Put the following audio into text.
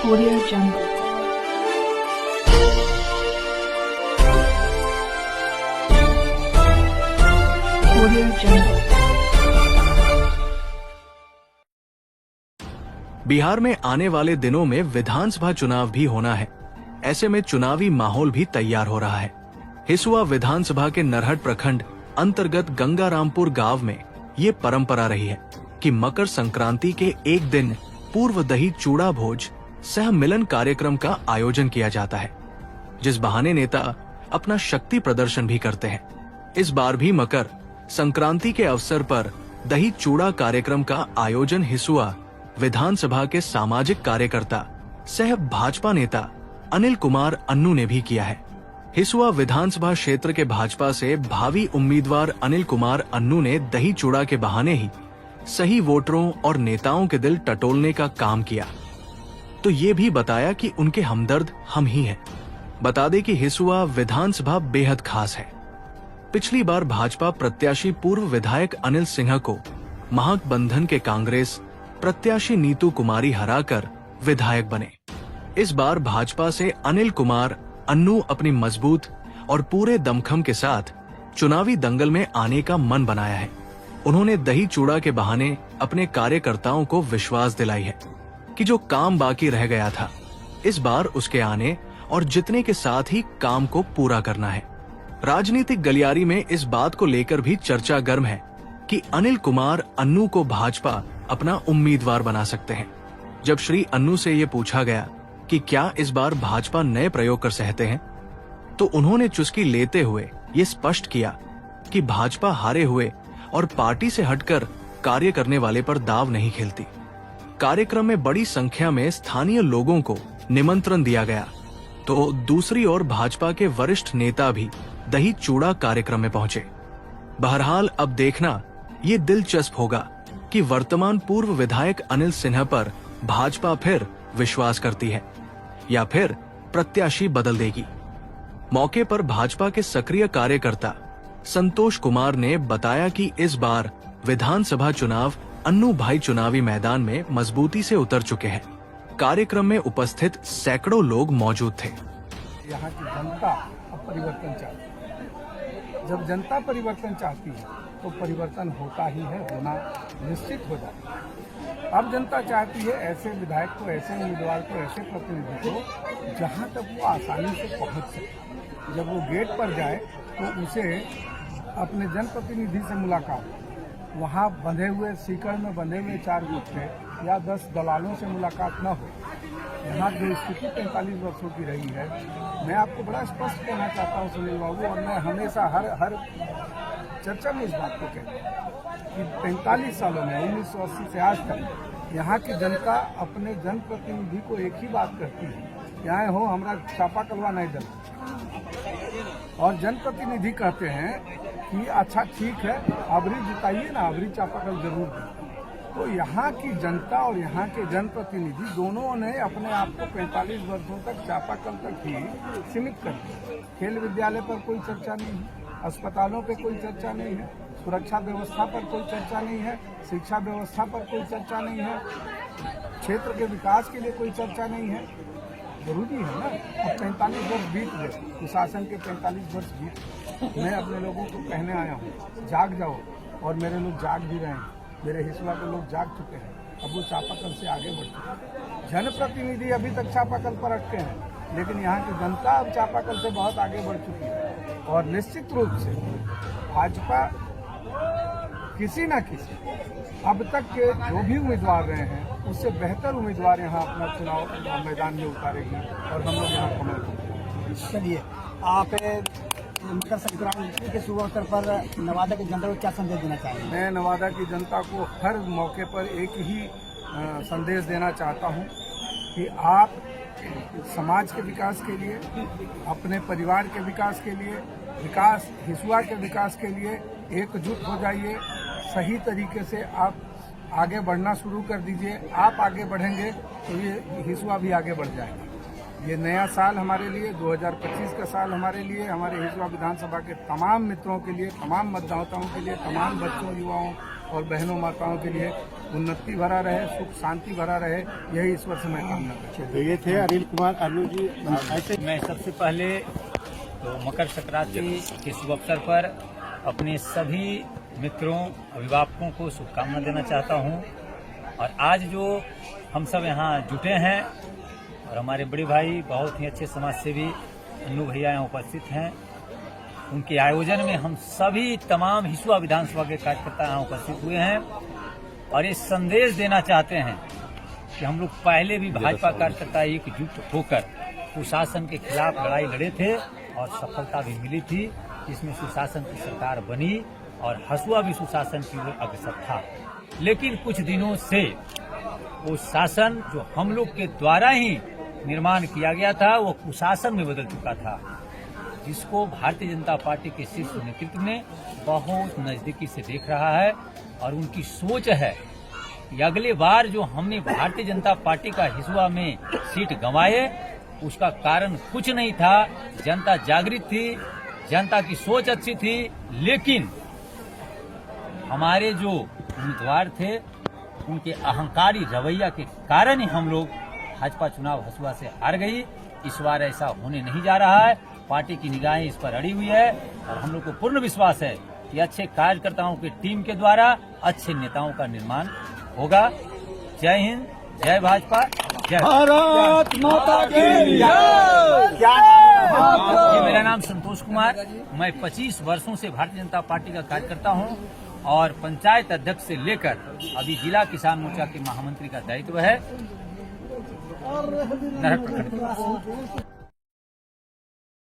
Audio Jungle. Audio Jungle. Bihar में आने वाले दिनों में विधानसभा चुनाव भी होना है। ऐसे में चुनावी माहौल भी तैयार हो रहा है। हिसुआ विधानसभा के नरहट प्रखंड अंतर्गत गंगारामपुर गांव में ये परंपरा रही है कि मकर संक्रांति के एक दिन पूर्व दही चूड़ा भोज सह मिलन कार्यक्रम का आयोजन किया जाता है, जिस बहाने नेता अपना शक्ति प्रदर्शन भी करते हैं। इस बार भी मकर संक्रांति के अवसर पर दही चूड़ा कार्यक्रम का आयोजन हिसुआ विधानसभा के सामाजिक कार्यकर्ता सह भाजपा नेता अनिल कुमार अन्नू ने भी किया है। हिसुआ विधानसभा क्षेत्र के भाजपा से भावी उम्मीदवार अनिल कुमार अन्नू ने दही चूड़ा के बहाने ही सही वोटरों और नेताओं के दिल टटोलने का काम किया, तो ये भी बताया कि उनके हमदर्द हम ही हैं। बता दें कि हिसुआ विधानसभा बेहद खास है। पिछली बार भाजपा प्रत्याशी पूर्व विधायक अनिल सिन्हा को महागठबंधन के कांग्रेस प्रत्याशी नीतू कुमारी हराकर विधायक बने। इस बार भाजपा से अनिल कुमार अन्नू अपनी मजबूत और पूरे दमखम के साथ चुनावी दंगल में आने का मन बनाया है। उन्होंने दही चूड़ा के बहाने अपने कार्यकर्ताओं को विश्वास दिलाई है कि जो काम बाकी रह गया था, इस बार उसके आने और जितने के साथ ही काम को पूरा करना है। राजनीतिक गलियारी में इस बात को लेकर भी चर्चा गर्म है कि अनिल कुमार अन्नू को भाजपा अपना उम्मीदवार बना सकते हैं। जब श्री अन्नू से ये पूछा गया कि क्या इस बार भाजपा नए प्रयोग कर सकते हैं, तो उन्होंने चुस्की लेते हुए ये स्पष्ट किया कि भाजपा हारे हुए और पार्टी से हटकर कार्य करने वाले पर दाव नहीं खेलती। कार्यक्रम में बड़ी संख्या में स्थानीय लोगों को निमंत्रण दिया गया, तो दूसरी ओर भाजपा के वरिष्ठ नेता भी दही चूड़ा कार्यक्रम में पहुंचे। बहरहाल अब देखना ये दिलचस्प होगा कि वर्तमान पूर्व विधायक अनिल सिन्हा पर भाजपा फिर विश्वास करती है या फिर प्रत्याशी बदल देगी। मौके पर भाजपा के सक्रिय कार्यकर्ता संतोष कुमार ने बताया कि इस बार विधानसभा चुनाव अन्नू भाई चुनावी मैदान में मजबूती से उतर चुके हैं। कार्यक्रम में उपस्थित सैकड़ों लोग मौजूद थे। यहाँ की जनता अब परिवर्तन चाहती है। जब जनता परिवर्तन चाहती है तो परिवर्तन होता ही है, होना निश्चित हो जाता है। अब जनता चाहती है ऐसे विधायक को, ऐसे उम्मीदवार को, ऐसे प्रतिनिधि को जहाँ तक वो आसानी से पहुँच सके। जब वो गेट पर जाए तो उसे अपने जनप्रतिनिधि से मुलाकात, वहाँ बंधे हुए सीकर में बंधे हुए 4 गुत्थे या 10 दलालों से मुलाकात न हो। यहाँ जो स्थिति 45 वर्षों की रही है, मैं आपको बड़ा स्पष्ट कहना चाहता हूँ सुनील बाबू, और मैं हमेशा हर चर्चा में इस बात को कहता हूँ कि 45 सालों में 1980 से आज तक यहाँ की जनता अपने जनप्रतिनिधि को एक ही बात करती है, यहाँ हो हमारा चापा कलवा नहीं डल, और जनप्रतिनिधि कहते हैं कि अच्छा ठीक है, अबरी जिताइए ना, अबरी चापाकल जरूर दें। तो यहाँ की जनता और यहाँ के जनप्रतिनिधि दोनों ने अपने आप को 45 वर्षों तक चापाकल तक ही सीमित कर दिया। खेल विद्यालय पर कोई चर्चा नहीं है, अस्पतालों पे कोई चर्चा नहीं है, सुरक्षा व्यवस्था पर कोई चर्चा नहीं है, शिक्षा व्यवस्था पर कोई चर्चा नहीं है, क्षेत्र के विकास के लिए कोई चर्चा नहीं है। जरूरी है ना, अब 45 वर्ष बीत गए, सुशासन के 45 वर्ष बीत गए। मैं अपने लोगों को कहने आया हूँ, जाग जाओ, और मेरे लोग जाग भी रहे हैं। मेरे हिसुआ के लोग जाग चुके हैं, अब वो चापाकल से आगे बढ़ चुके हैं। जनप्रतिनिधि अभी तक चापाकल पर अटके हैं, लेकिन यहाँ की जनता अब चापाकल से बहुत आगे बढ़ चुकी है। और निश्चित रूप से भाजपा किसी न किसी अब तक के जो भी उम्मीदवार रहे हैं, उससे बेहतर उम्मीदवार यहाँ अपना चुनाव मैदान में उतारेगी, और हम लोग यहाँ कमल करेंगे। चलिए, आप मकर संक्रांति के शुभ अवसर पर नवादा की जनता को क्या संदेश देना चाहेंगे? मैं नवादा की जनता को हर मौके पर एक ही संदेश देना चाहता हूँ कि आप समाज के विकास के लिए, अपने परिवार के विकास के लिए, हिसुआ के विकास के लिए एकजुट हो जाइए। सही तरीके से आप आगे बढ़ना शुरू कर दीजिए। आप आगे बढ़ेंगे तो ये हिसुआ भी आगे बढ़ जाएगा। ये नया साल हमारे लिए 2025 का साल हमारे लिए, हमारे हिसुआ विधानसभा के तमाम मित्रों के लिए, तमाम मतदाताओं के लिए, तमाम बच्चों, युवाओं और बहनों माताओं के लिए उन्नति भरा रहे, सुख शांति भरा रहे, यही ईश्वर से मैं कामना करता हूं। तो ये थे अनिल कुमार अर्नू जी। ऐसे मैं सबसे पहले तो मकर संक्रांति के शुभ अवसर पर अपने सभी मित्रों अभिभावकों को शुभकामना देना चाहता हूं। और आज जो हम सब यहाँ जुटे हैं और हमारे बड़े भाई बहुत ही अच्छे समाजसेवी अन्नू भैया यहाँ उपस्थित हैं, उनके आयोजन में हम सभी तमाम हिसुआ विधानसभा के कार्यकर्ता यहाँ उपस्थित हुए हैं और ये संदेश देना चाहते हैं कि हम लोग पहले भी भाजपा कार्यकर्ता एकजुट होकर कुशासन के खिलाफ लड़ाई लड़े थे और सफलता भी मिली थी, जिसमें सुशासन की सरकार बनी और हसुआ भी सुशासन की ओर अग्रसर था। लेकिन कुछ दिनों से वो शासन जो हम लोग के द्वारा ही निर्माण किया गया था वो कुशासन में बदल चुका था, जिसको भारतीय जनता पार्टी के शीर्ष नेतृत्व ने बहुत नजदीकी से देख रहा है और उनकी सोच है कि अगले बार जो हमने भारतीय जनता पार्टी का हिसुआ में सीट गंवाए उसका कारण कुछ नहीं था, जनता जागृत थी, जनता की सोच अच्छी थी, लेकिन हमारे जो उम्मीदवार थे उनके अहंकारी रवैया के कारण ही हम लोग भाजपा चुनाव हसुआ से हार गई। इस बार ऐसा होने नहीं जा रहा है, पार्टी की निगाहें इस पर अड़ी हुई है और हम लोग को पूर्ण विश्वास है कि अच्छे कार्यकर्ताओं की टीम के द्वारा अच्छे नेताओं का निर्माण होगा। जय हिंद, जय भाजपा, जय भारत माता की जय। क्या ये मेरा नाम संतोष कुमार, मैं 25 वर्षों से भारतीय जनता पार्टी का कार्यकर्ता हूं और पंचायत अध्यक्ष से लेकर अभी जिला किसान मोर्चा के महामंत्री का दायित्व है नरहट प्रखंड।